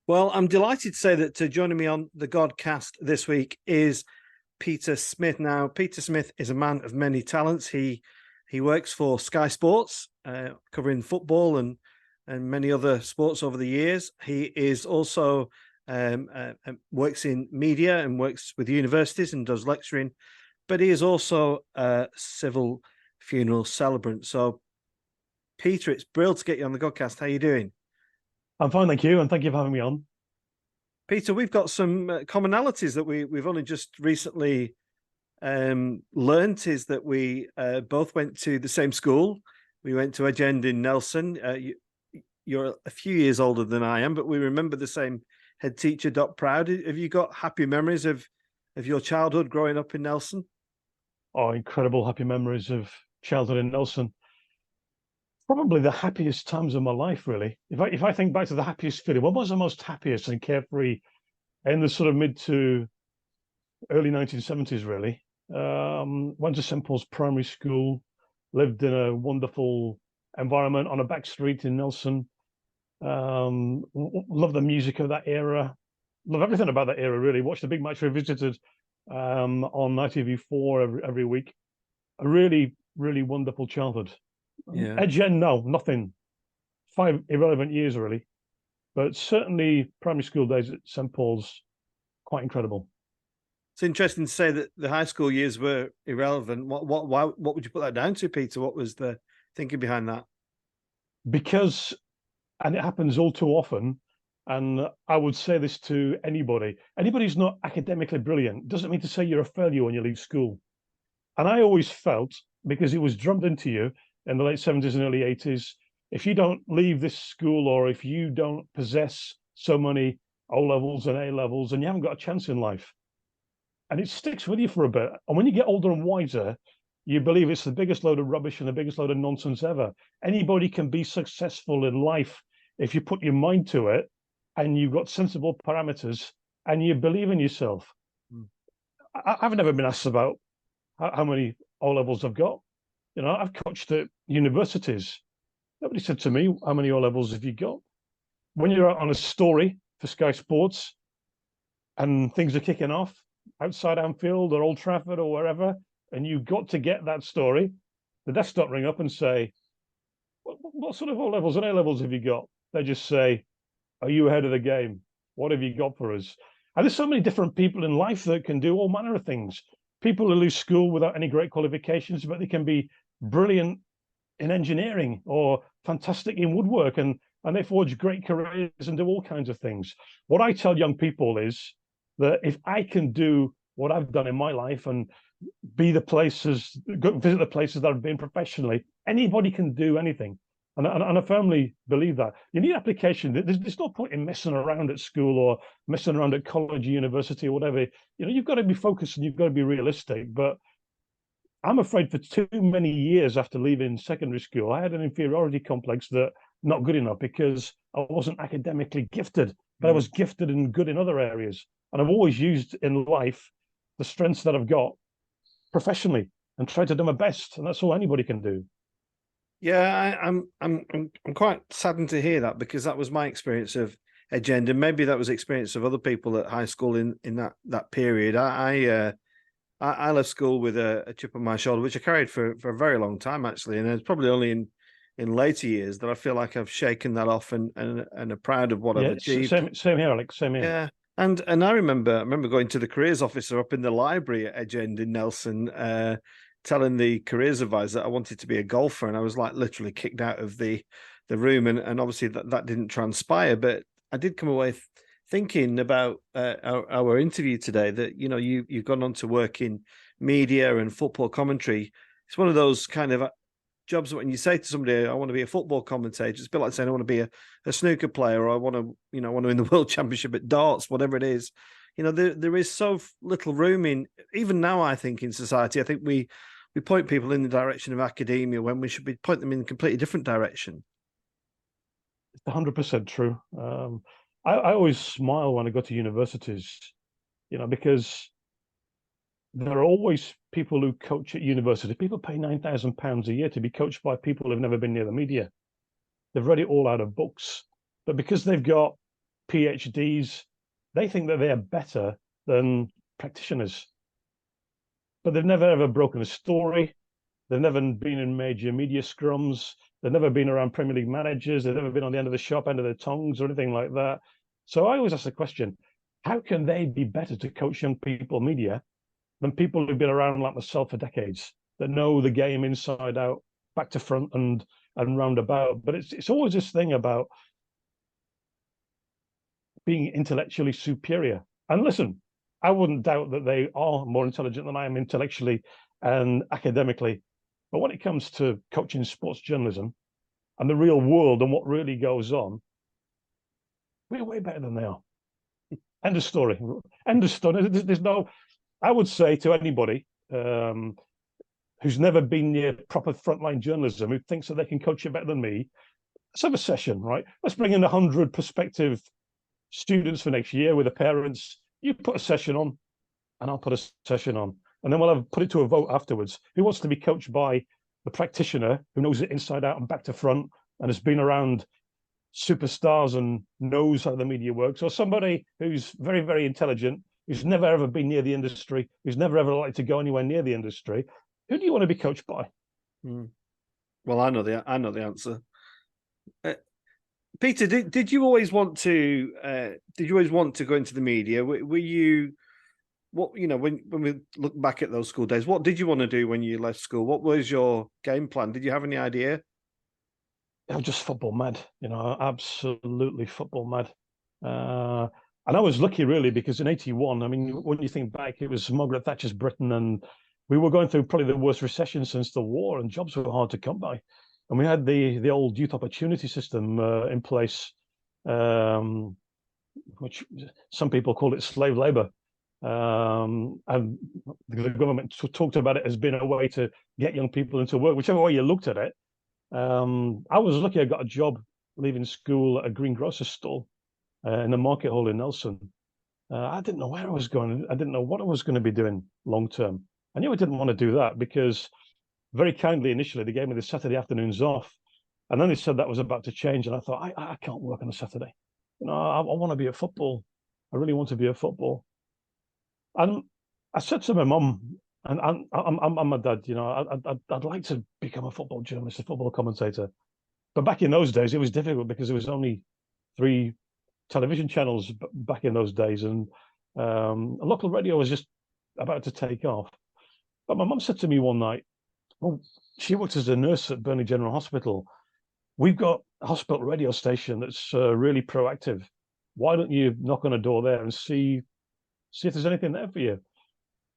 Well, I'm delighted to say that joining me on the Godcast this week is Peter Smith. Now, Peter Smith is a man of many talents. He works for Sky Sports, covering football and many other sports over the years. He is also works in media and works with universities and does lecturing, but he is also a civil funeral celebrant. So, Peter, it's brilliant to get you on the Godcast. How are you doing? I'm fine, thank you, and thank you for having me on. Peter, we've got some commonalities that we've only just recently learnt is that we both went to the same school. We went to Edge End in Nelson. You're a few years older than I am, but we remember the same head teacher, Doc Proud. Have you got happy memories of your childhood growing up in Nelson? Oh, incredible happy memories of childhood in Nelson. Probably the happiest times of my life, really. If I think back to the happiest feeling, what was the most happiest and carefree in the sort of mid to early 1970s, really? Went to St. Paul's Primary School, lived in a wonderful environment on a back street in Nelson. Love the music of that era. Love everything about that era, really. Watched the big match revisited on ITV4 every week. A really, really wonderful childhood. Yeah. Edge End, no, nothing. 5 irrelevant years, really. But certainly primary school days at St. Paul's, quite incredible. It's interesting to say that the high school years were irrelevant. What would you put that down to, Peter? What was the thinking behind that? Because, and it happens all too often, and I would say this to anybody who's not academically brilliant doesn't mean to say you're a failure when you leave school. And I always felt, because it was drummed into you in the late 70s and early 80s, if you don't leave this school or if you don't possess so many O levels and A levels, and you haven't got a chance in life. And it sticks with you for a bit. And when you get older and wiser, you believe it's the biggest load of rubbish and the biggest load of nonsense ever. Anybody can be successful in life if you put your mind to it and you've got sensible parameters and you believe in yourself. Mm. I've never been asked about how many O levels I've got. You know, I've coached at universities. Nobody said to me, how many O levels have you got? When you're out on a story for Sky Sports and things are kicking off outside Anfield or Old Trafford or wherever, and you've got to get that story, the desktop ring up and say, what sort of O levels and A levels have you got? They just say, are you ahead of the game? What have you got for us? And there's so many different people in life that can do all manner of things. People who lose school without any great qualifications, but they can be brilliant in engineering or fantastic in woodwork, and they forge great careers and do all kinds of things. What I tell young people is that if I can do what I've done in my life and be the places, go visit the places that I've been professionally, anybody can do anything. And I firmly believe that. You need application. There's no point in messing around at school or messing around at college, university, or whatever. You know, you've got to be focused and you've got to be realistic. But I'm afraid for too many years after leaving secondary school, I had an inferiority complex that not good enough because I wasn't academically gifted, but I was gifted and good in other areas. And I've always used in life the strengths that I've got professionally and tried to do my best. And that's all anybody can do. Yeah, I'm quite saddened to hear that because that was my experience of agenda. Maybe that was experience of other people at high school in that period. I left school with a chip on my shoulder, which I carried for a very long time actually, and it's probably only in later years that I feel like I've shaken that off and are proud of what I've achieved. Same here, Alex. Same here. Yeah. And I remember going to the careers officer up in the library at Edge End in Nelson, telling the careers advisor that I wanted to be a golfer, and I was like literally kicked out of the room, and obviously that didn't transpire. But I did come away thinking about our interview today that you've gone on to work in media and football commentary. It's one of those kind of jobs that when you say to somebody, I want to be a football commentator, it's a bit like saying I want to be a snooker player, or I want to win the world championship at darts, whatever it is. There is so little room in, even now, I think, in society. I think we point people in the direction of academia when we should be point them in a completely different direction. It's 100% true. I always smile when I go to universities, because there are always people who coach at university. People pay £9,000 a year to be coached by people who've never been near the media. They've read it all out of books, but because they've got PhDs, they think that they are better than practitioners, but they've never ever broken a story. They've never been in major media scrums. They've never been around Premier League managers. They've never been on the end of the shop, end of their tongues, or anything like that. So I always ask the question, how can they be better to coach young people media than people who've been around like myself for decades, that know the game inside out, back to front and roundabout? But it's always this thing about being intellectually superior. And listen, I wouldn't doubt that they are more intelligent than I am intellectually and academically. But when it comes to coaching sports journalism and the real world and what really goes on, we're way better than they are. End of story. End of story. There's no, I would say to anybody who's never been near proper frontline journalism, who thinks that they can coach it better than me, let's have a session, right? Let's bring in 100 prospective students for next year with the parents. You put a session on, and I'll put a session on. And then we'll have put it to a vote afterwards. Who wants to be coached by the practitioner who knows it inside out and back to front and has been around superstars and knows how the media works, or somebody who's very, very intelligent, who's never ever been near the industry, who's never ever liked to go anywhere near the industry? Who do you want to be coached by? Well, I know the answer. Peter, did you always want to go into the media? Were you, what, you know, when we look back at those school days, what did you want to do when you left school? What was your game plan? Did you have any idea? I was just football mad, you know, absolutely football mad. And I was lucky, really, because in '81, I mean, when you think back, it was Margaret Thatcher's Britain, and we were going through probably the worst recession since the war, and jobs were hard to come by. And we had the old youth opportunity system in place, which some people call it slave labor. And the government talked about it as being a way to get young people into work, whichever way you looked at it. I was lucky. I got a job leaving school at a greengrocer's stall in the market hall in Nelson. I didn't know where I was going. I didn't know what I was going to be doing long term. I knew I didn't want to do that because very kindly initially they gave me the Saturday afternoons off, and then they said that was about to change, and I thought I can't work on a Saturday. You know, I want to be at football. I really want to be at football. And I said to my mum, and I'm my dad, you know, I'd like to become a football journalist, a football commentator. But back in those days, it was difficult because there was only 3 television channels back in those days, and local radio was just about to take off. But my mum said to me one night, well, she works as a nurse at Burnley General Hospital. We've got a hospital radio station that's really proactive. Why don't you knock on a door there and see if there's anything there for you?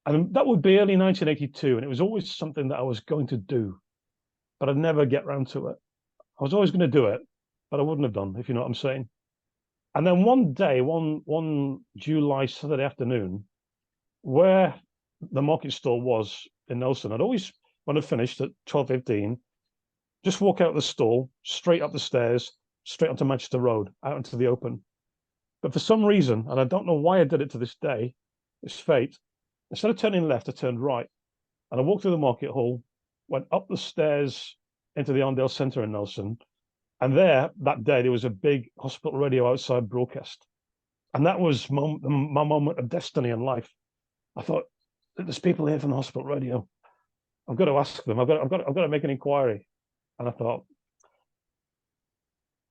And that would be early 1982, and it was always something that I was going to do, but I'd never get round to it. I was always going to do it, but I wouldn't have done, if you know what I'm saying. And then one day, one July Saturday afternoon, where the market stall was in Nelson, I'd always, when I finished at 12:15, just walk out the stall, straight up the stairs, straight onto Manchester Road, out into the open. But for some reason, and I don't know why I did it to this day, it's fate, instead of turning left, I turned right. And I walked through the market hall, went up the stairs into the Arndale Centre in Nelson. And there, that day, there was a big hospital radio outside broadcast. And that was my moment of destiny in life. I thought, there's people here from the hospital radio. I've got to ask them. I've got to make an inquiry. And I thought,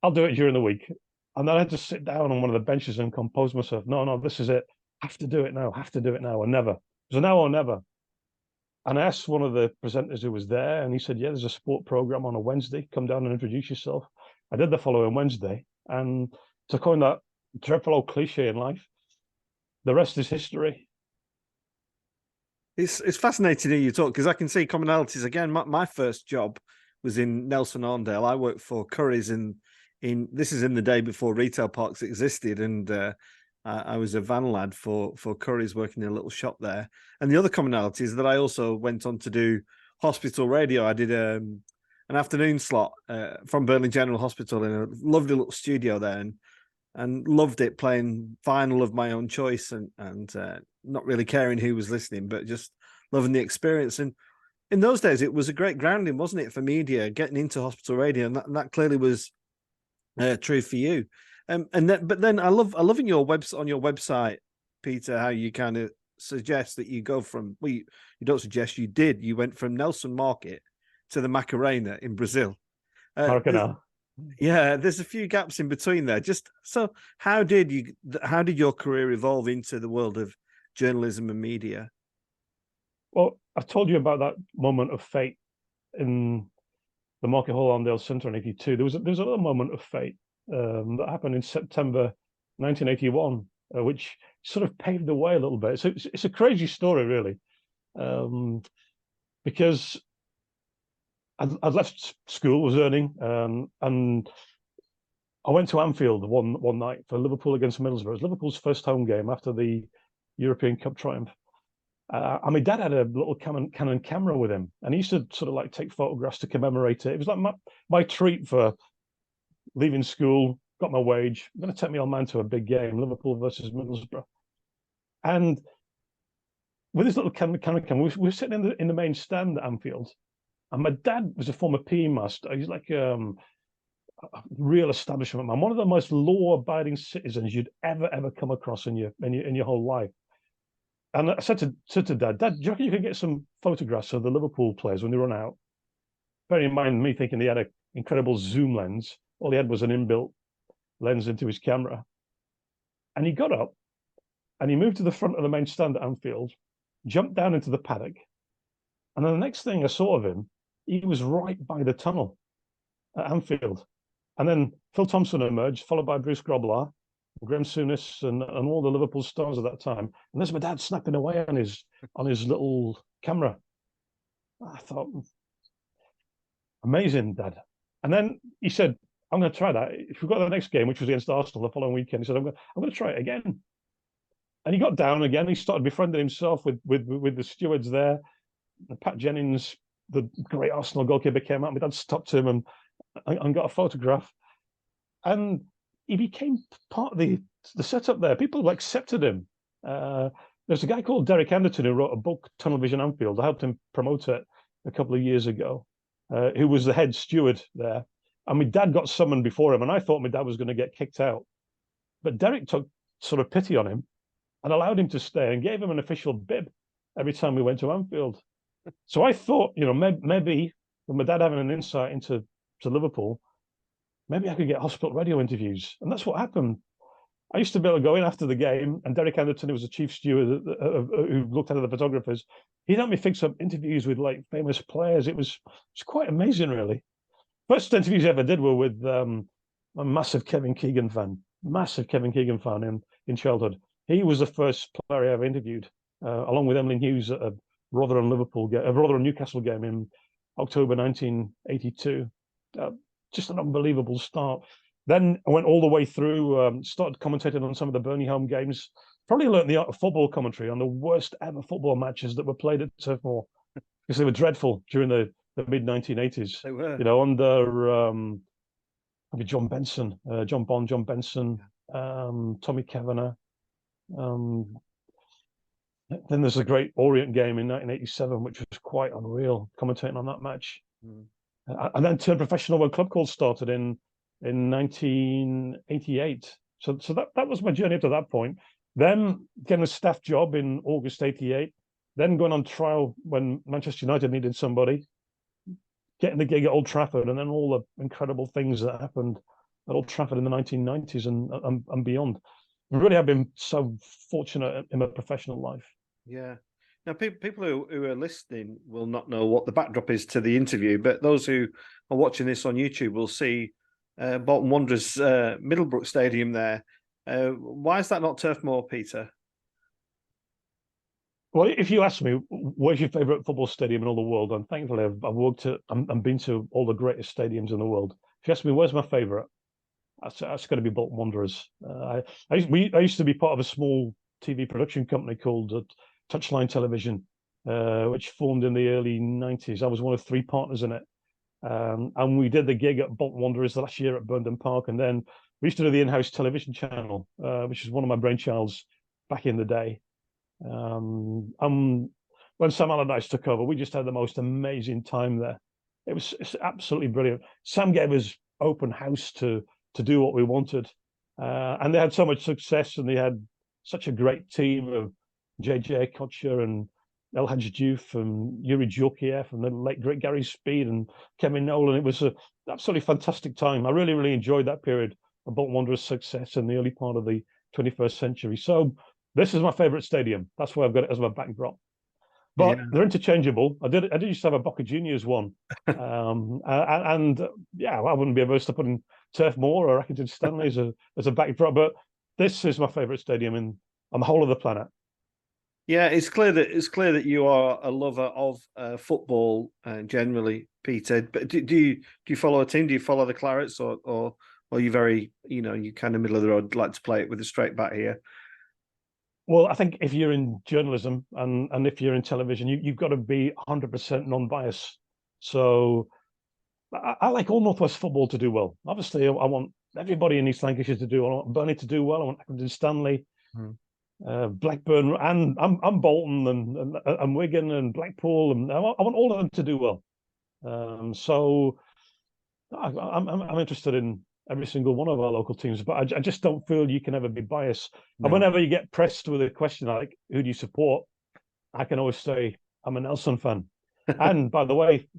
I'll do it during the week. And then I had to sit down on one of the benches and compose myself. No, this is it. Have to do it now. Have to do it now, or never. It was now or never. And I asked one of the presenters who was there, and he said, yeah, there's a sport program on a Wednesday. Come down and introduce yourself. I did the following Wednesday. And to coin that dreadful old cliche in life, the rest is history. It's fascinating to hear you talk, because I can see commonalities again. My first job was in Nelson Arndale. I worked for Curry's in this is in the day before retail parks existed, and I was a van lad for Curry's, working in a little shop there. And the other commonality is that I also went on to do hospital radio. I did an afternoon slot from Burnley General Hospital in a lovely little studio there, and loved it, playing vinyl of my own choice, and not really caring who was listening, but just loving the experience. And in those days, it was a great grounding, wasn't it, for media, getting into hospital radio, and that clearly was true for you. But then I love in your on your website, Peter, how you kind of suggest that you go from, well, you don't suggest, you went from Nelson Market to the Macarena in Brazil. Maracanã. Yeah, there's a few gaps in between there. Just so, how did your career evolve into the world of journalism and media? Well, I've told you about that moment of fate in the Market Hall Arndale Centre in '82. There was another moment of fate that happened in September 1981, which sort of paved the way a little bit. So it's a crazy story, really, because I'd left school, was earning, and I went to Anfield one night for Liverpool against Middlesbrough. It was Liverpool's first home game after the European Cup triumph. And my dad had a little Canon camera with him, and he used to sort of like take photographs to commemorate it. It was like my treat for leaving school, got my wage. I'm going to take my old man to a big game, Liverpool versus Middlesbrough. And with this little Canon camera, we were sitting in the main stand at Anfield. And my dad was a former PE master. He's like a real establishment man, one of the most law-abiding citizens you'd ever come across in your whole life. And I said to Dad, do you reckon you can get some photographs of the Liverpool players when they run out? Bearing in mind me thinking he had an incredible zoom lens. All he had was an inbuilt lens into his camera. And he got up and he moved to the front of the main stand at Anfield, jumped down into the paddock. And then the next thing I saw of him, he was right by the tunnel at Anfield. And then Phil Thompson emerged, followed by Bruce Grobbelaar, Graham Souness, and all the Liverpool stars at that time. And there's my dad snapping away on his little camera. I thought, amazing, Dad. And then he said, I'm going to try that. If we got the next game, which was against Arsenal the following weekend, he said, I'm going to try it again. And he got down again. He started befriending himself with the stewards there. And Pat Jennings, the great Arsenal goalkeeper, came out. My dad stopped him and got a photograph. And he became part of the setup there. People accepted him. There's a guy called Derek Anderton who wrote a book, Tunnel Vision Anfield. I helped him promote it a couple of years ago, who was the head steward there. And my dad got summoned before him, and I thought my dad was going to get kicked out. But Derek took sort of pity on him and allowed him to stay and gave him an official bib every time we went to Anfield. So I thought, maybe with my dad having an insight into Liverpool, maybe I could get hospital radio interviews. And that's what happened. I used to be able to go in after the game, and Derek Anderton, who was the chief steward who looked after the photographers, he'd help me fix up interviews with famous players. It's quite amazing, really. First interviews I ever did were with a massive Kevin Keegan fan in childhood. He was the first player I ever interviewed, along with Emlyn Hughes at a Rotherham Newcastle game in October 1982. Just an unbelievable start. Then I went all the way through, started commentating on some of the Burnley home games. Probably learned the art of football commentary on the worst ever football matches that were played at Turf Moor, because they were dreadful during the mid 1980s. They were, under John Benson, John Bond, John Benson, Tommy Kavanagh. Then there's a great Orient game in 1987, which was quite unreal, commentating on that match. And then turned professional when Club Call started in 1988. So that was my journey up to that point. Then getting a staff job in August '88. Then going on trial when Manchester United needed somebody. Getting the gig at Old Trafford, and then all the incredible things that happened at Old Trafford in the 1990s and beyond. I really have been so fortunate in my professional life. Yeah. Now, people who are listening will not know what the backdrop is to the interview, but those who are watching this on YouTube will see Bolton Wanderers Middlebrook Stadium there. Why is that not Turf Moor, Peter? Well, if you ask me, where's your favourite football stadium in all the world? And thankfully, I've worked at and been to all the greatest stadiums in the world. If you ask me, where's my favourite? That's going to be Bolton Wanderers. I used to be part of a small TV production company called Touchline Television, which formed in the early 90s. I was one of 3 partners in it. And we did the gig at Bolton Wanderers the last year at Burnden Park. And then we used to do the in-house television channel, which is one of my brainchilds back in the day. When Sam Allardyce took over, we just had the most amazing time there. It's absolutely brilliant. Sam gave us open house to do what we wanted. And they had so much success, and they had such a great team of JJ Kocher and El Hadji Diouf and Yuri Djorkaeff and the late great Gary Speed and Kevin Nolan. It was an absolutely fantastic time. I really, really enjoyed that period of Bolton Wanderers' success in the early part of the 21st century. So this is my favourite stadium. That's why I've got it as my backdrop. But Yeah. they're interchangeable. I did used to have a Boca Juniors one, and yeah, I wouldn't be averse to putting Turf Moor or Accrington Stanley as a backdrop. But this is my favourite stadium on the whole of the planet. Yeah, it's clear that you are a lover of football generally, Peter. But do you follow a team? Do you follow the Clarets, or are you very, you kind of middle of the road, like to play it with a straight bat here? Well, I think if you're in journalism and if you're in television, you've got to be 100% non-biased. So I like all Northwest football to do well. Obviously, I want everybody in East Lancashire to do well. I want Burnley to do well. I want Accrington Stanley, Blackburn, and I'm Bolton and Wigan and Blackpool, and I want all of them to do well. So I'm interested in every single one of our local teams, but I just don't feel you can ever be biased. And No. whenever you get pressed with a question like, who do you support? I can always say, I'm a Nelson fan. And by the way,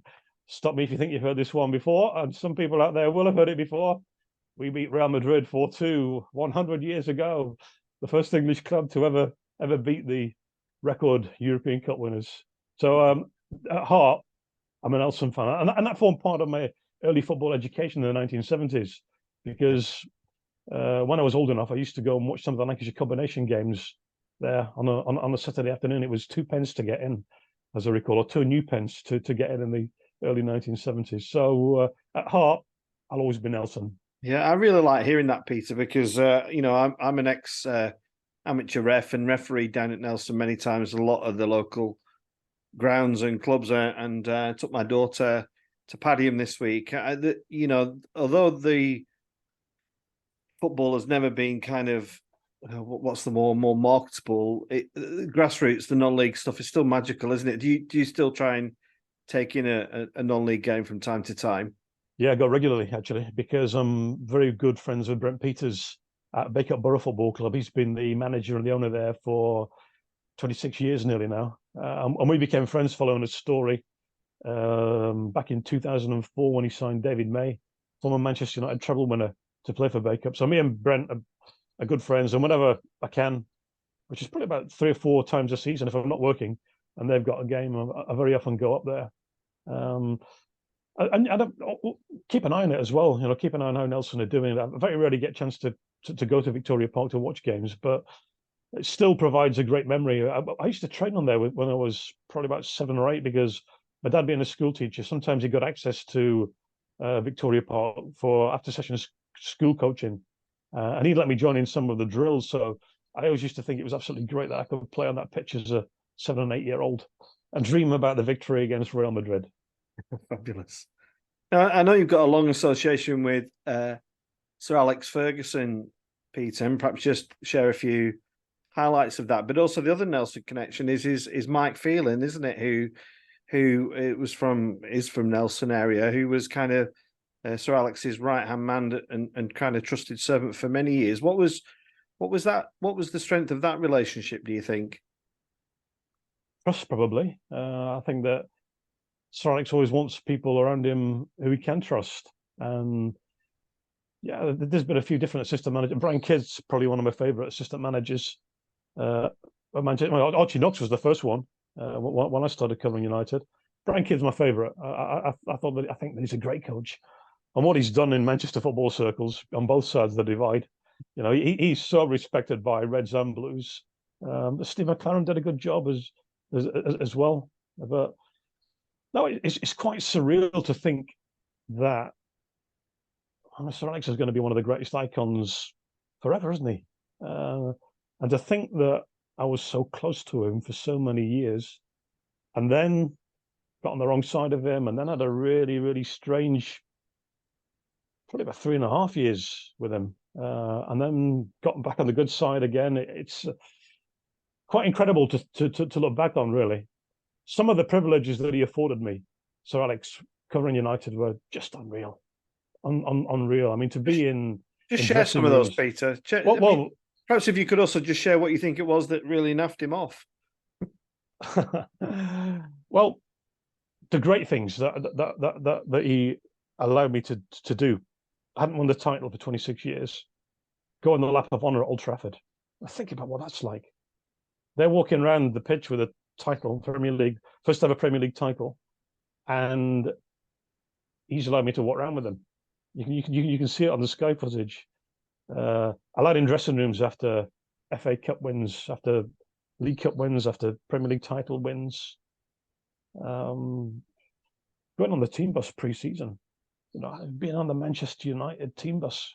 stop me if you think you've heard this one before, and some people out there will have heard it before. We beat Real Madrid 4-2 100 years ago, the first English club to ever beat the record European Cup winners. So at heart, I'm an Nelson fan, and that formed part of my early football education in the 1970s, because when I was old enough, I used to go and watch some of the Lancashire combination games there on a Saturday afternoon. It was 2 pence to get in, as I recall, or 2 new pence to get in the early 1970s. So at heart, I'll always be Nelson. Yeah, I really like hearing that, Peter, because I'm an ex amateur ref and referee down at Nelson many times. A lot of the local grounds and clubs, and took my daughter to Padiham this week. Although the football has never been kind of what's the more marketable, grassroots, the non-league stuff is still magical, isn't it? Do you still try and take in a non-league game from time to time? Yeah, I go regularly, actually, because I'm very good friends with Brent Peters at Bacup Borough Football Club. He's been the manager and the owner there for 26 years nearly now. And we became friends following a story back in 2004 when he signed David May, former Manchester United treble winner, to play for Bacup. So me and Brent are good friends, and whenever I can, which is probably about 3 or 4 times a season if I'm not working and they've got a game, I very often go up there. And keep an eye on it as well. Keep an eye on how Nelson are doing. I very rarely get a chance to go to Victoria Park to watch games, but it still provides a great memory. I used to train on there when I was probably about 7 or 8, because my dad being a school teacher, sometimes he got access to Victoria Park for after-session school coaching, and he'd let me join in some of the drills. So I always used to think it was absolutely great that I could play on that pitch as a 7 and 8-year-old and dream about the victory against Real Madrid. Fabulous. Now, I know you've got a long association with Sir Alex Ferguson, Peter, and perhaps just share a few highlights of that. But also the other Nelson connection is Mike Phelan, isn't it? Who is from Nelson area, who was kind of Sir Alex's right hand man and kind of trusted servant for many years. What was the strength of that relationship, do you think? Trust, probably. I think that Sir Alex always wants people around him who he can trust. And yeah, there's been a few different assistant managers. Brian Kidd's probably one of my favourite assistant managers. Archie Knox was the first one when I started covering United. Brian Kidd's my favourite. I think that he's a great coach, and what he's done in Manchester football circles on both sides of the divide. He's so respected by Reds and Blues. Steve McLaren did a good job as well, but no, it's quite surreal to think that Sir Alex is going to be one of the greatest icons forever, isn't he? And to think that I was so close to him for so many years, and then got on the wrong side of him, and then had a really, really strange, probably about 3.5 years with him, and then got back on the good side again. It's quite incredible to look back on, really. Some of the privileges that he afforded me, Sir Alex, covering United, were just unreal. Unreal. I mean, to be in Just in share some dressing of those, rooms. Peter. Well, I mean, perhaps if you could also just share what you think it was that really naffed him off. well, the great things that he allowed me to do. I hadn't won the title for 26 years. Go on the lap of honor at Old Trafford. I think about what that's like. They're walking around the pitch with a title, Premier League, first ever Premier League title, and he's allowed me to walk around with them. You can see it on the Sky footage. Allowed in dressing rooms after FA Cup wins, after League Cup wins, after Premier League title wins. Going on the team bus pre-season, being on the Manchester United team bus,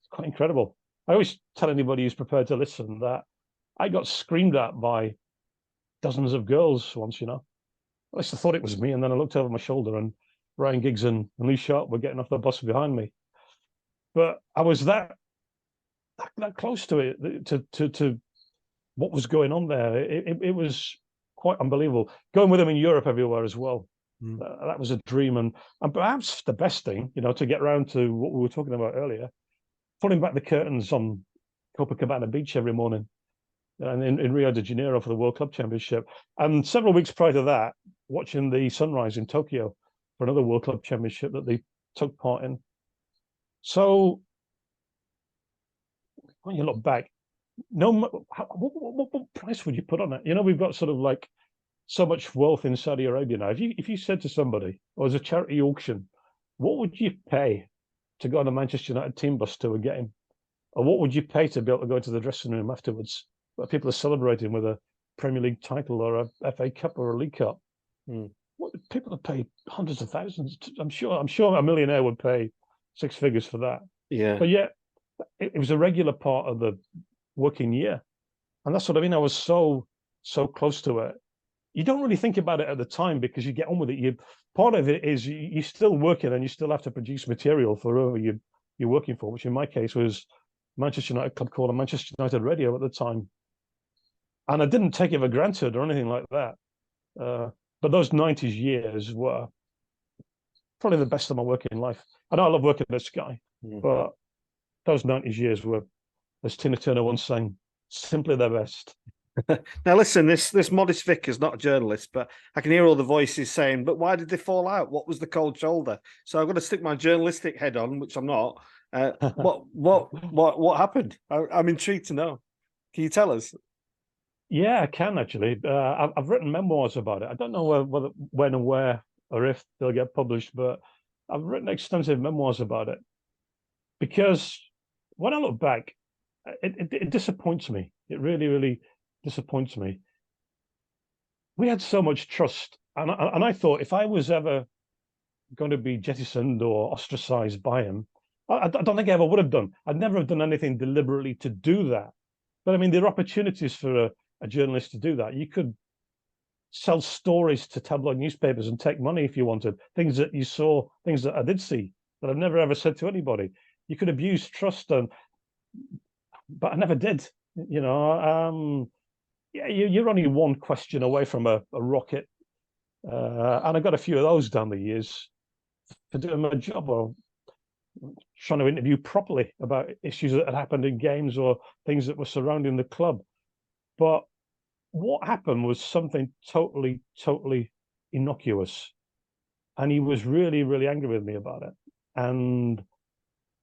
it's quite incredible. I always tell anybody who's prepared to listen that I got screamed at by dozens of girls once. At least I thought it was me, and then I looked over my shoulder, and Ryan Giggs and Lee Sharp were getting off the bus behind me. But I was that close to it, to what was going on there. It was quite unbelievable. Going with them in Europe everywhere as well. That was a dream, and perhaps the best thing, to get around to what we were talking about earlier, pulling back the curtains on Copacabana Beach every morning, and in Rio de Janeiro for the World Club Championship, and several weeks prior to that, watching the sunrise in Tokyo for another World Club Championship that they took part in. So when you look back, what price would you put on it? We've got sort of like so much wealth in Saudi Arabia now. If you said to somebody, or as a charity auction, what would you pay to go on a Manchester United team bus to a game? Or what would you pay to be able to go into the dressing room afterwards, where people are celebrating with a Premier League title or a FA Cup or a League Cup? What people would pay hundreds of thousands. I'm sure a millionaire would pay six figures for that. Yeah. But yet it was a regular part of the working year. And that's what I mean. I was so close to it. You don't really think about it at the time because you get on with it. Part of it is you're still working and you still have to produce material for whoever you're working for, which in my case was Manchester United Club called Manchester United Radio at the time. And I didn't take it for granted or anything like that. But those 90s years were probably the best of my working life. I know I love working at Sky, but those 90s years were, as Tina Turner once sang, simply the best. Now listen, this modest Vic is not a journalist, but I can hear all the voices saying, "But why did they fall out? What was the cold shoulder?" So I've got to stick my journalistic head on, which I'm not. What happened? I'm intrigued to know. Can you tell us? Yeah, I can actually. I've written memoirs about it. I don't know whether, when and where, or if they'll get published, but I've written extensive memoirs about it because when I look back, it disappoints me. It really, really disappoints me. We had so much trust, and I thought if I was ever going to be jettisoned or ostracized by him, I don't think I ever would have done. I'd never have done anything deliberately to do that. But I mean, there are opportunities for a journalist to do that. You could sell stories to tabloid newspapers and take money if you wanted. Things that you saw, things that I did see that I've never ever said to anybody. You could abuse trust, but I never did. Yeah, you're only one question away from a rocket, and I got a few of those down the years for doing my job or trying to interview properly about issues that had happened in games or things that were surrounding the club. But what happened was something totally innocuous. And he was really, really angry with me about it. And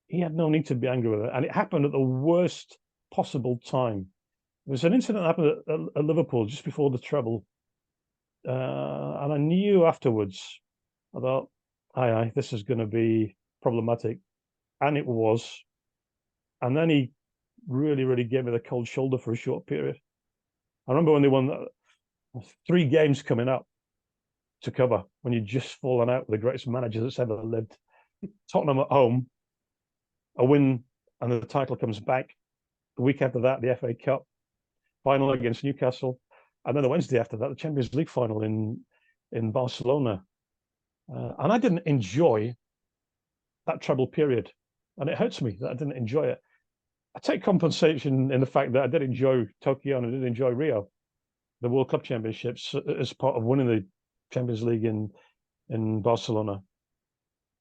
he had no need to be angry with it. And it happened at the worst possible time. There was an incident that happened at Liverpool just before the treble. And I knew afterwards, I thought, aye, this is going to be problematic. And it was. And then he really, really gave me the cold shoulder for a short period. I remember when they won 3 games coming up to cover, when you'd just fallen out with the greatest manager that's ever lived. Tottenham at home, a win, and the title comes back. The week after that, the FA Cup final against Newcastle. And then the Wednesday after that, the Champions League final in Barcelona. And I didn't enjoy that treble period. And it hurts me that I didn't enjoy it. I take compensation in the fact that I did enjoy Tokyo and I did enjoy Rio, the World Cup Championships, as part of winning the Champions League in Barcelona.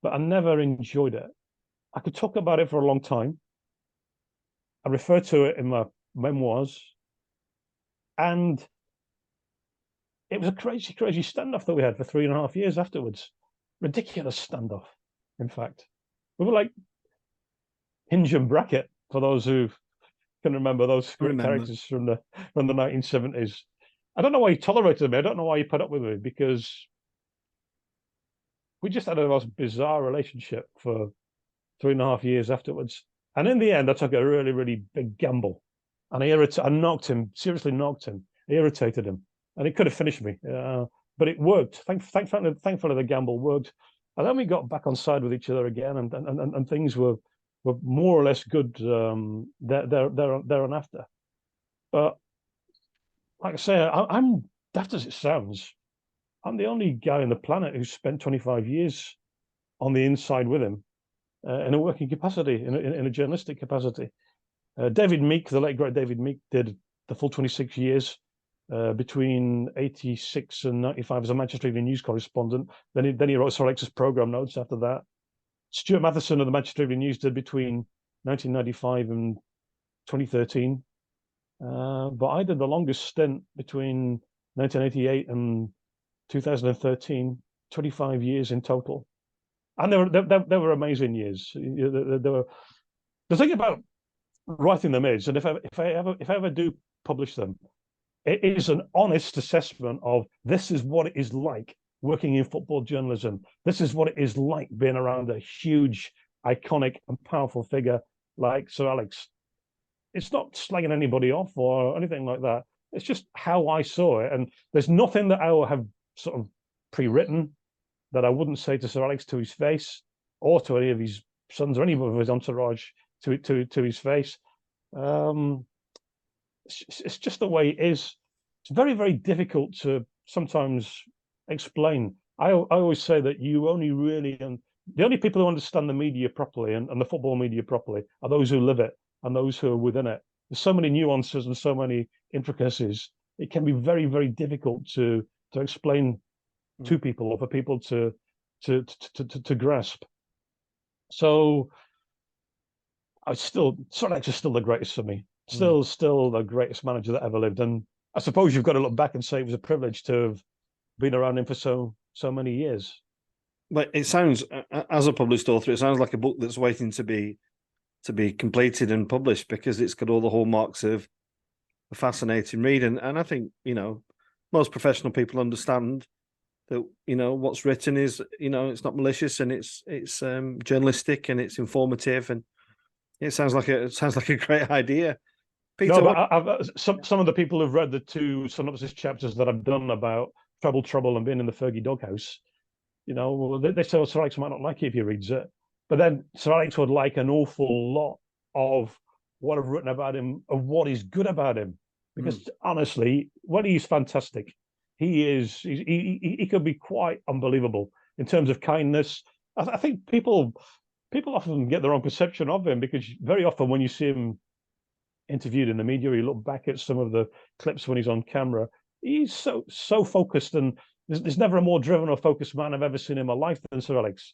But I never enjoyed it. I could talk about it for a long time. I refer to it in my memoirs, and it was a crazy, crazy standoff that we had for 3.5 years afterwards. Ridiculous standoff, in fact. We were like Hinge and Bracket, for those who can remember those I great remember. characters from the 1970s. I don't know why he tolerated me. I don't know why he put up with me, because we just had a most bizarre relationship for 3.5 years afterwards. And in the end, I took a really, really big gamble, and I knocked him, seriously knocked him, I irritated him, and it could have finished me. But it worked. Thankfully, the gamble worked. And then we got back on side with each other again, and things were more or less good there and after. But like I say, I'm daft as it sounds. I'm the only guy on the planet who spent 25 years on the inside with him, in a working capacity, in a journalistic capacity. David Meek, the late great David Meek, did the full 26 years between 86 and 95 as a Manchester Evening News correspondent. Then he wrote Sir Alex's programme notes after that. Stuart Matheson of the Manchester Evening News did between 1995 and 2013. But I did the longest stint between 1988 and 2013, 25 years in total. And they were amazing years. They were, the thing about writing them is, and if I ever do publish them, it is an honest assessment of this is what it is like working in football journalism. This is what it is like being around a huge, iconic, and powerful figure like Sir Alex. It's not slagging anybody off or anything like that. It's just how I saw it. And there's nothing that I will have sort of pre-written that I wouldn't say to Sir Alex to his face, or to any of his sons or any of his entourage to his face. It's just the way it is. It's very, very difficult to sometimes explain. I always say that you only really, and the only people who understand the media properly and the football media properly are those who live it and those who are within it. There's so many nuances and so many intricacies. It can be very, very difficult to explain to people, or for people to grasp. So Sir Alex is still the greatest for me. Still the greatest manager that ever lived. And I suppose you've got to look back and say it was a privilege to have been around him for so many years. But it sounds, as a published author, it sounds like a book that's waiting to be completed and published, because it's got all the hallmarks of a fascinating read. And I think, most professional people understand that, what's written is, it's not malicious, and it's journalistic, and it's informative, and it sounds like a great idea. Peter, no, but some of the people who've read the 2 synopsis chapters that I've done about Trouble and being in the Fergie doghouse, they say, well, Sir Alex might not like it if he reads it, but then Sir Alex would like an awful lot of what I've written about him, of what is good about him, because honestly, when he's fantastic, he could be quite unbelievable in terms of kindness. I think people often get the wrong perception of him, because very often when you see him interviewed in the media, you look back at some of the clips when he's on camera, he's so focused, and there's never a more driven or focused man I've ever seen in my life than Sir Alex.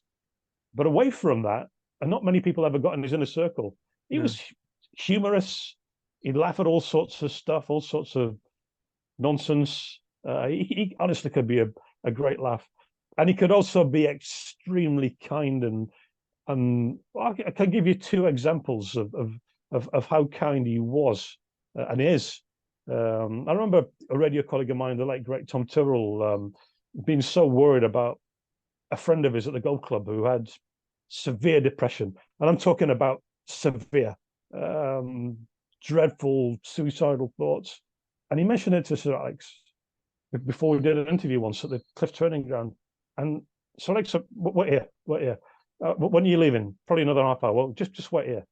But away from that, and not many people ever got in his inner circle, he was humorous. He'd laugh at all sorts of stuff, all sorts of nonsense. He honestly could be a great laugh. And he could also be extremely kind, and I can give you 2 examples of how kind he was and is. I remember a radio colleague of mine, the late great Tom Tyrrell, being so worried about a friend of his at the golf club who had severe depression. And I'm talking about severe, dreadful suicidal thoughts. And he mentioned it to Sir Alex before we did an interview once at the Cliff Training Ground. And Sir Alex said, wait here. When are you leaving? Probably another half hour. Well, just wait here.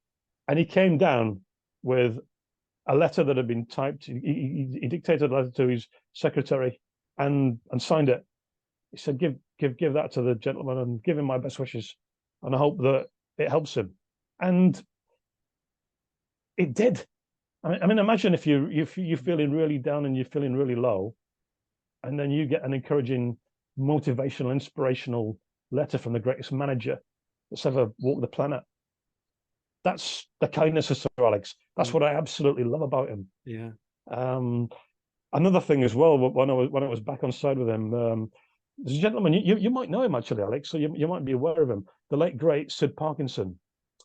And he came down with a letter that had been typed. He dictated a letter to his secretary and signed it. He said, give that to the gentleman and give him my best wishes, and I hope that it helps him. And it did. I mean, imagine if you're feeling really down and you're feeling really low, and then you get an encouraging, motivational, inspirational letter from the greatest manager that's ever walked the planet. that's the kindness of Sir Alex. That's what I absolutely love about him. Yeah. Um, Another thing as well, when I was back on side with him, there's a gentleman you might know him actually, Alex, so you might be aware of him. The late great Sid Parkinson,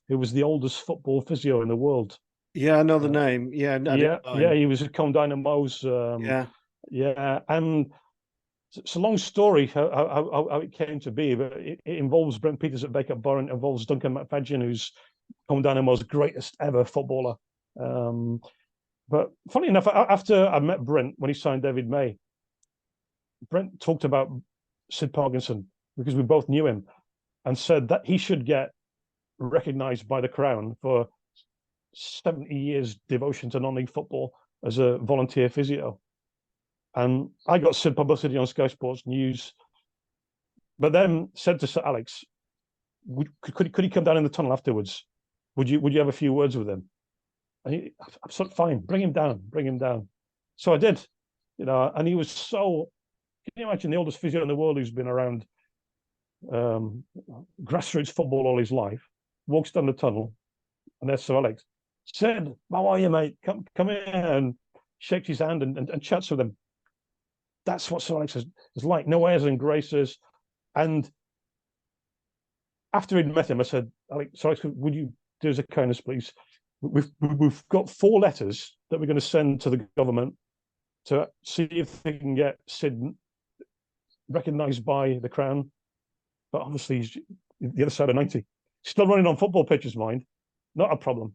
who was the oldest football physio in the world. Yeah, I know the Uh, name. Yeah, I didn't yeah, know yeah, him. he was at Cone Dynamos. Yeah. Yeah, and it's a long story how it came to be, but it involves Brent Peters at Baker Borough, it involves Duncan McFadden, who's Cone Dynamo's greatest ever footballer. Um, but funny enough, after I met Brent when he signed David May, Brent talked about Sid Parkinson because we both knew him and said that he should get recognized by the Crown for 70 years devotion to non-league football as a volunteer physio. And I got Sid publicity on Sky Sports News, but then said to Sir Alex, could he come down in the tunnel afterwards? Would you have a few words with him? And I'm sort of fine, bring him down. So I did, and he was so, can you imagine the oldest physio in the world who's been around grassroots football all his life, walks down the tunnel, and there's Sir Alex. Said, how are you, mate? Come here, and shakes his hand and chats with him. That's what Sir Alex is like. No airs and graces. And after he'd met him, I said, Alex, would you do us a kindness, please? We've got 4 letters that we're going to send to the government to see if they can get Sid recognised by the Crown. But obviously, he's the other side of 90. Still running on football pitches, mind. Not a problem.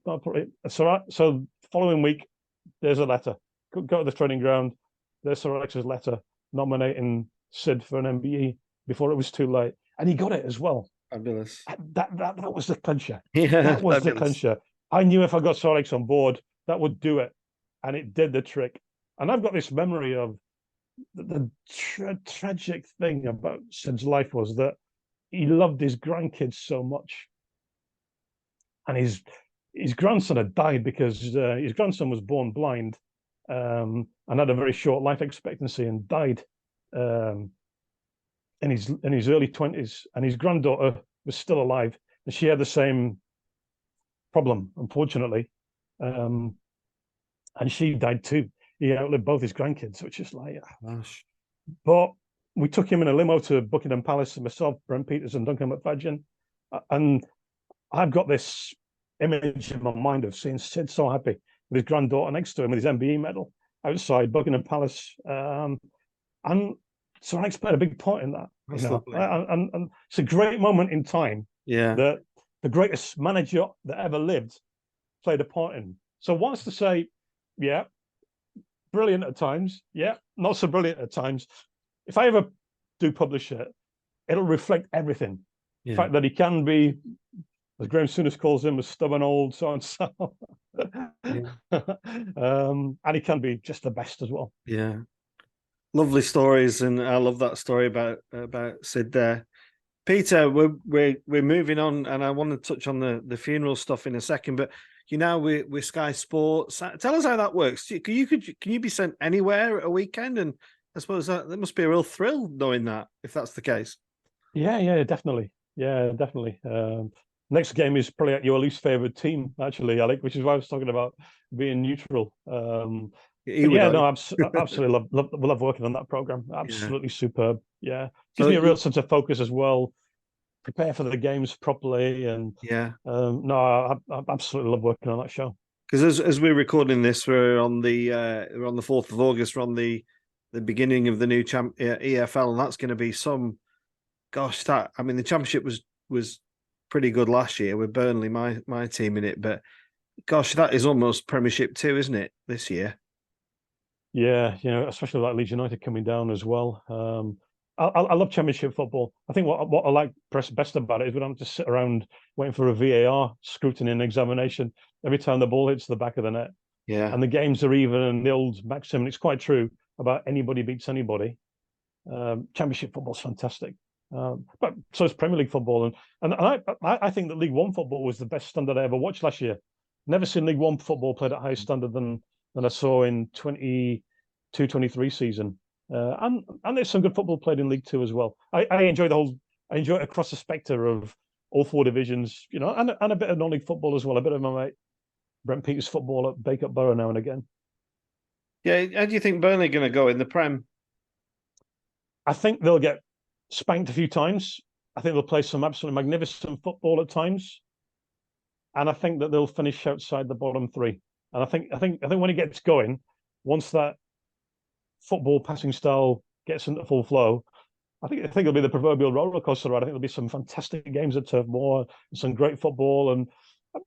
So following week, there's a letter. Go to the training ground. There's Sir Alex's letter nominating Sid for an MBE before it was too late. And he got it as well. Fabulous. That was the clincher. Yeah, that was fabulous. The clincher. I knew if I got Sir Alex on board, that would do it. And it did the trick. And I've got this memory of the tragic thing about Sid's life was that he loved his grandkids so much. And his grandson had died because his grandson was born blind and had a very short life expectancy and died in his early 20s. And his granddaughter was still alive, and she had the same problem, unfortunately. And she died too. He outlived both his grandkids, which is like, gosh. But we took him in a limo to Buckingham Palace, and myself, Brent Peters, and Duncan McFadden. And I've got this image in my mind of seeing Sid so happy with his granddaughter next to him with his MBE medal outside Buckingham Palace. And Sir Alex played a big part in that. And it's a great moment in time. Yeah. That the greatest manager that ever lived played a part in. So whilst to say, yeah, brilliant at times, yeah, not so brilliant at times. If I ever do publish it, it'll reflect everything. Yeah. The fact that he can be, as Graham Souness calls him, a stubborn old so-and-so. Yeah. And he can be just the best as well. Yeah. Lovely stories, and I love that story about Sid there. Peter, we're moving on, and I want to touch on the funeral stuff in a second, but we're Sky Sports. Tell us how that works. Can you be sent anywhere at a weekend? And I suppose that must be a real thrill knowing that, if that's the case. Yeah, definitely. Yeah, definitely. Next game is probably at your least favorite team, actually, Alec, which is why I was talking about being neutral. Absolutely love working on that program. Absolutely superb. Yeah, gives me a real sense of focus as well. Prepare for the games properly, and I absolutely love working on that show. Because as we're recording this, we're on the 4th of August. We're on the beginning of the new EFL, and that's going to be some. Gosh, the championship was pretty good last year with Burnley, my team in it, but gosh, that is almost Premiership 2, isn't it, this year? Yeah, especially like Leeds United coming down as well. I love Championship football. I think what I like best about it is we don't have to sit around waiting for a VAR scrutiny and examination every time the ball hits the back of the net. Yeah, and the games are even, and the old maxim, and it's quite true about anybody beats anybody. Championship football's fantastic. But so is Premier League football, and I think that League One football was the best standard I ever watched last year. Never seen League One football played at higher standard than I saw in 22-23 season. And there's some good football played in League Two as well. I enjoy it across the spectre of all four divisions, and a bit of non-league football as well. A bit of my mate Brent Peters football at Bake Up Borough now and again. Yeah, how do you think Burnley are going to go in the Prem? I think they'll get spanked a few times. I think they'll play some absolutely magnificent football at times, and I think that they'll finish outside the bottom three. And I think when it gets going, once that football passing style gets into full flow, I think it'll be the proverbial roller coaster ride. I think there'll be some fantastic games at Turf Moor, some great football, and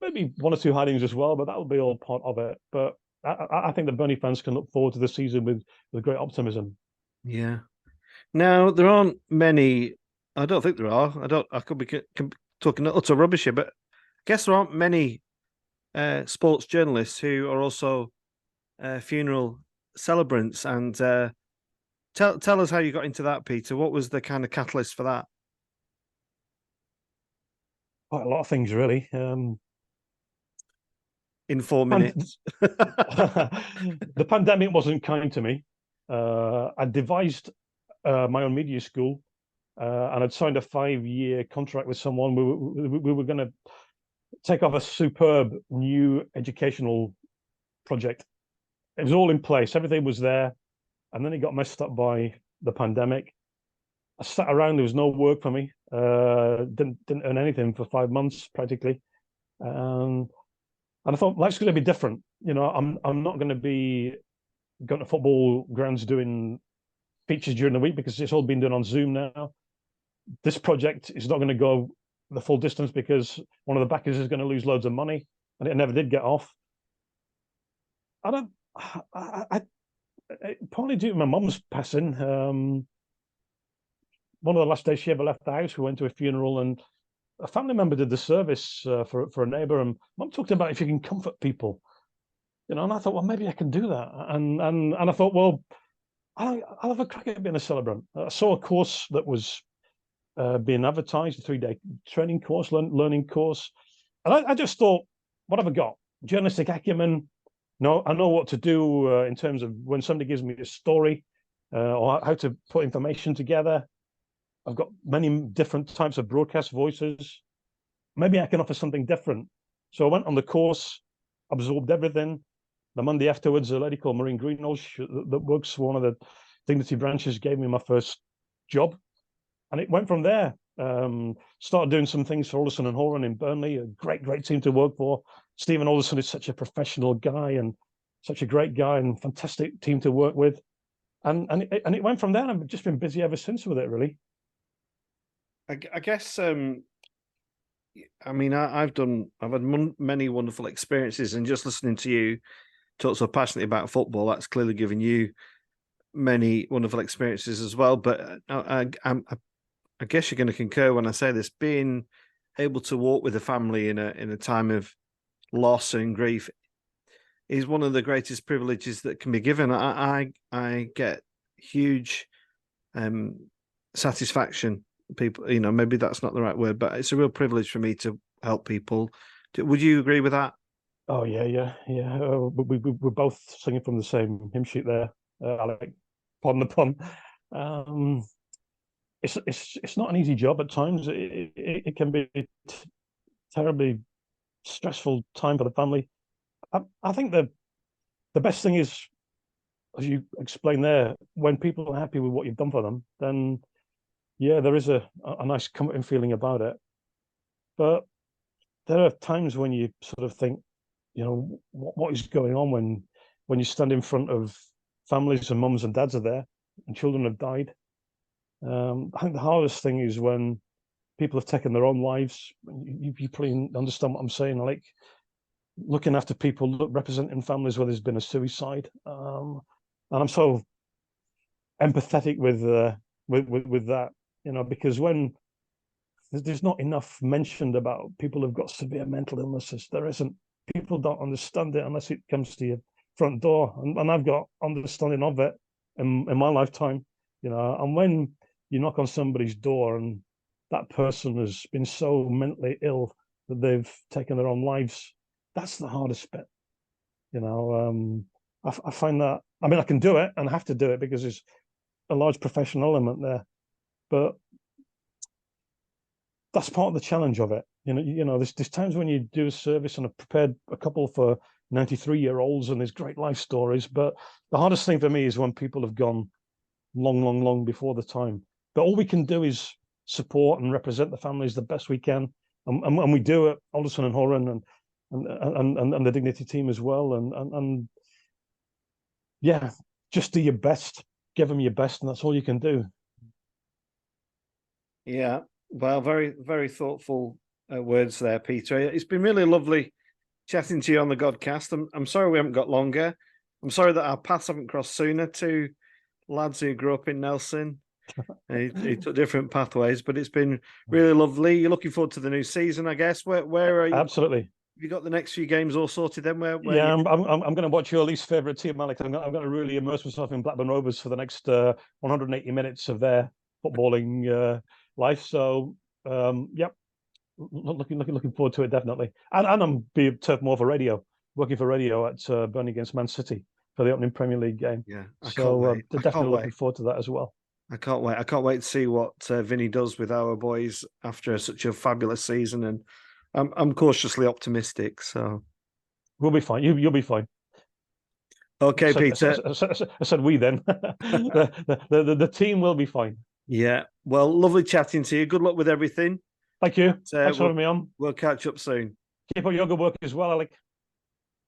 maybe one or two hidings as well. But that will be all part of it. But I think the Burnley fans can look forward to the season with great optimism. Yeah. Now there aren't many. I don't think there are. I could be talking utter rubbish here, but I guess there aren't many sports journalists who are also funeral celebrants. And tell us how you got into that, Peter. What was the kind of catalyst for that? Quite a lot of things, really. In 4 minutes. The pandemic wasn't kind to me. I devised my own media school, and I'd signed a 5-year contract with someone. We were going to take off a superb new educational project. It was all in place. Everything was there. And then it got messed up by the pandemic. I sat around. There was no work for me. Didn't earn anything for 5 months practically. And I thought life's going to be different. I'm not going to be going to football grounds doing features during the week because it's all been done on Zoom now. This project is not going to go the full distance because one of the backers is going to lose loads of money, and it never did get off. I partly due to my mum's passing. One of the last days she ever left the house, we went to a funeral, and a family member did the service for a neighbour, and Mum talked about if you can comfort people, and I thought, well, maybe I can do that, and I thought, well, I'll have a crack at being a celebrant. I saw a course that was being advertised, a 3-day training course, learning course, and I just thought, what have I got? Journalistic acumen. No, I know what to do in terms of when somebody gives me a story or how to put information together. I've got many different types of broadcast voices. Maybe I can offer something different. So I went on the course, absorbed everything. The Monday afterwards, a lady called Maureen Greenhalgh that works for one of the Dignity branches gave me my first job. And it went from there. Started doing some things for Alderson and Horan in Burnley, a great team to work for. Stephen Alderson is such a professional guy and such a great guy and fantastic team to work with. And it went from there. And I've just been busy ever since with it, really. I guess I mean I've had many wonderful experiences, and just listening to you talk so passionately about football, that's clearly given you many wonderful experiences as well. But I guess you're going to concur when I say this: being able to walk with a family in a time of loss and grief is one of the greatest privileges that can be given. I get huge satisfaction. People, maybe that's not the right word, but it's a real privilege for me to help people. Would you agree with that? Oh yeah. We're both singing from the same hymn sheet there, Alec. Pardon the pun. It's not an easy job at times. It can be terribly stressful time for the family. I think the best thing is, as you explained there, when people are happy with what you've done for them, then yeah, there is a nice comforting feeling about it. But there are times when you sort of think, what is going on when you stand in front of families and mums and dads are there and children have died. I think the hardest thing is when people have taken their own lives. You probably understand what I'm saying, like looking after people, representing families where there's been a suicide. And I'm so empathetic with that, because when there's not enough mentioned about people who've got severe mental illnesses, there isn't. People don't understand it unless it comes to your front door, and I've got understanding of it in my lifetime, and when you knock on somebody's door and that person has been so mentally ill that they've taken their own lives, that's the hardest bit. I find that, I mean, I can do it and I have to do it because there's a large professional element there, but that's part of the challenge of it. There's times when you do a service and I've prepared a couple for 93-year-olds and there's great life stories. But the hardest thing for me is when people have gone long, long, long before the time. But all we can do is support and represent the families the best we can. And we do it, Alderson and Horan and the Dignity team as well. And yeah, just do your best, give them your best, and that's all you can do. Yeah, well, very, very thoughtful words there, Peter. It's been really lovely chatting to you on the Godcast. I'm sorry we haven't got longer. I'm sorry that our paths haven't crossed sooner. Two lads who grew up in Nelson. He took different pathways, but it's been really lovely. You're looking forward to the new season, I guess. Where are you? Absolutely. Have you got the next few games all sorted then? Where yeah, I'm going to watch your least favorite team, Alex. I'm going to really immerse myself in Blackburn Rovers for the next 180 minutes of their footballing life. So, yep, looking forward to it definitely. And I'm being Turf Moor for radio, working for radio at Burnley against Man City for the opening Premier League game. Yeah, definitely looking forward to that as well. I can't wait. I can't wait to see what Vinny does with our boys after such a fabulous season, and I'm cautiously optimistic. So we'll be fine. You'll be fine. Okay, Peter. I said we then. the team will be fine. Yeah. Well, lovely chatting to you. Good luck with everything. Thank you. Thanks for having me on. We'll catch up soon. Keep up your good work as well, Alec.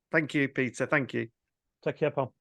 Thank you, Peter. Thank you. Take care, pal.